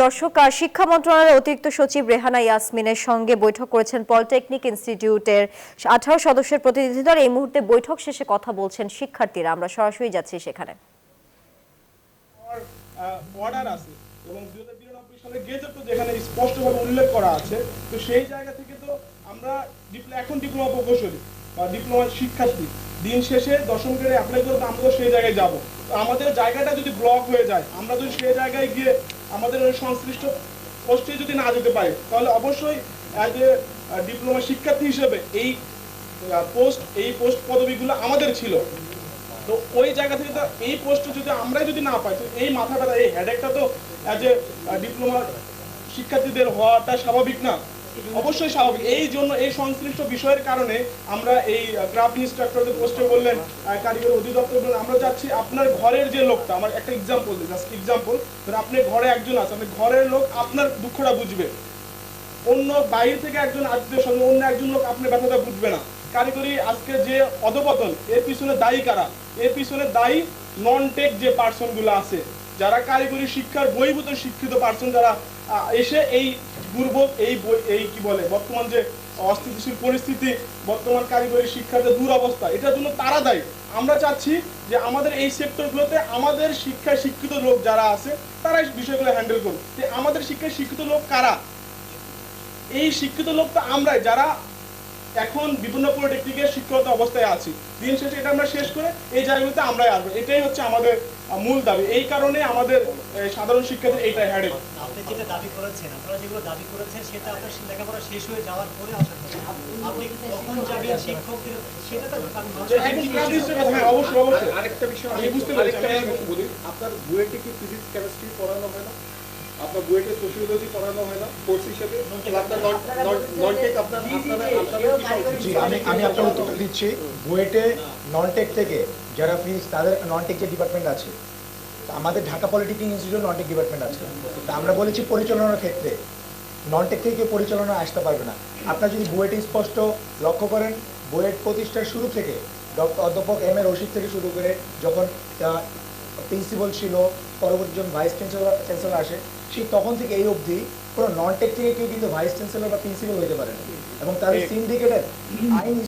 দর্শক, শিক্ষা মন্ত্রণালয়ের অতিরিক্ত সচিব রেহানা ইয়াসমিনের সঙ্গে বৈঠক করেছেন পলিটেকনিক ইনস্টিটিউটের 18 সদস্যের প্রতিনিধি দল। এই মুহূর্তে বৈঠক শেষে কথা বলছেন শিক্ষার্থীরা। আমরা সরাসরি যাচ্ছি সেখানে। অর্ডার আছে এবং 2092 সালে গেজেটও যেখানে স্পষ্টভাবে উল্লেখ করা আছে, তো সেই জায়গা থেকে তো আমরা এখন ডিপ্লোমা প্রকৌশলী বা ডিপ্লোমা শিক্ষার্থী দিন শেষে দশম গ্রেডে অ্যাপ্লাই করতে আমরা তো সেই জায়গায় যাব। তো আমাদের জায়গাটা যদি ব্লক হয়ে যায়, আমরা যদি সেই জায়গায় গিয়ে আমাদের ওই সংশ্লিষ্ট পোস্টে যদি না যেতে পারি, তাহলে অবশ্যই অ্যাজ এ ডিপ্লোমা শিক্ষার্থী হিসেবে এই পোস্ট পদবিগুলো আমাদের ছিল। তো ওই জায়গা থেকে তো এই পোস্টে যদি আমরাই যদি না পাই, তো এই মাথা ব্যথা এই হেডেকটা তো অ্যাজ এ ডিপ্লোমা শিক্ষার্থীদের হওয়াটা স্বাভাবিক না? অবশ্যই স্বাভাবিক। এই জন্য এই সংশ্লিষ্ট বিষয়ের কারণে আমরা এই ক্রাফট ইনস্ট্রাক্টরদের পোস্টে বললেন, কারিগরি অধিদপ্তর বললেন, আমরা চাচ্ছি আপনার ঘরের যে লোকটা, আমার একটা এক্সাম্পল দিই, জাস্ট এক্সাম্পল, ধর আপনি ঘরে একজন আছে, আপনি ঘরের লোক আপনার দুঃখটা বুঝবে, অন্য বাইরে থেকে একজন আত্মীয় স্বজন অন্য একজন লোক আপনার ব্যথাটা বুঝবে না। কারিগরি আজকে যে অধপতন, এর পিছনে দায়ী কারা? এর পিছনে দায়ী নন টেক যে পার্সনগুলো আছে, যারা কারিগরি শিক্ষার বহির্ভূত শিক্ষিত পার্সন, যারা এসে এই দুর্ভোগ এই কি বলে বর্তমান যে অস্থিতিশীল পরিস্থিতি, বর্তমান কারিগরি শিক্ষার যে দুরবস্থা, এটার জন্য তারা দায়ী। আমরা চাচ্ছি যে আমাদের এই সেক্টরগুলোতে আমাদের শিক্ষায় শিক্ষিত লোক যারা আছে তারা এই বিষয়গুলো হ্যান্ডেল করুন। আমাদের শিক্ষায় শিক্ষিত লোক কারা? এই শিক্ষিত লোক তো আমরাই, যারা এখন বিভিন্ন পলিটেকনিকের শিক্ষকতা অবস্থায় আছি। দিন শেষে এটা আমরা শেষ করে এই জায়গাগুলোতে আমরাই আসবো, এটাই হচ্ছে আমাদের মূল দাবি। এই কারণে আমাদের সাধারণ শিক্ষার্থী এইটাই হ্যাডেক। আপনি যেটা দাবি করেছেন, আপনারা যেগুলো দাবি করেছেন সেটা আপনার লেখাপড়া শেষ হয়ে যাওয়ার পরে আসার কথা। আপনি কখন যাবেন শিক্ষকদের সেটা তো হ্যাঁ, অবশ্যই অবশ্যই। আরেকটা বিষয় আমি বুঝতে পেরেছি। বলি, আপনার বুয়েটে কি ফিজিক্স কেমিস্ট্রি পড়ানো হয় না? আপনার বুয়েটে সোশিওলজি পড়ানো হয় না কোর্স হিসেবে? আমি আপনার উত্তর দিচ্ছি। বুয়েটে নন টেক থেকে যারা ফিজিক্স, তাদের নন টেক যে ডিপার্টমেন্ট আছে, আমাদের Dhaka polytechnic institute non tech department আছে। তা আমরা বলেছি পরিচালনার ক্ষেত্রে নন টেক থেকে পরিচালনা আসতে পারবে না। আপনার যদি বুয়েটে স্পষ্ট লক্ষ্য করেন, বুয়েট প্রতিষ্ঠার শুরু থেকে অধ্যাপক এম এ রশিদ থেকে শুরু করে যখন প্রিন্সিপাল ছিল, পরবর্তী যখন ভাইস চ্যান্সেলর আসে, সেই তখন থেকে এই অবধি কোনো নন টেক থেকে কেউ কিন্তু ভাইস চ্যান্সেলর বা প্রিন্সিপাল হতে পারে না। এবং তাদের সিন্ডিকেটের আইন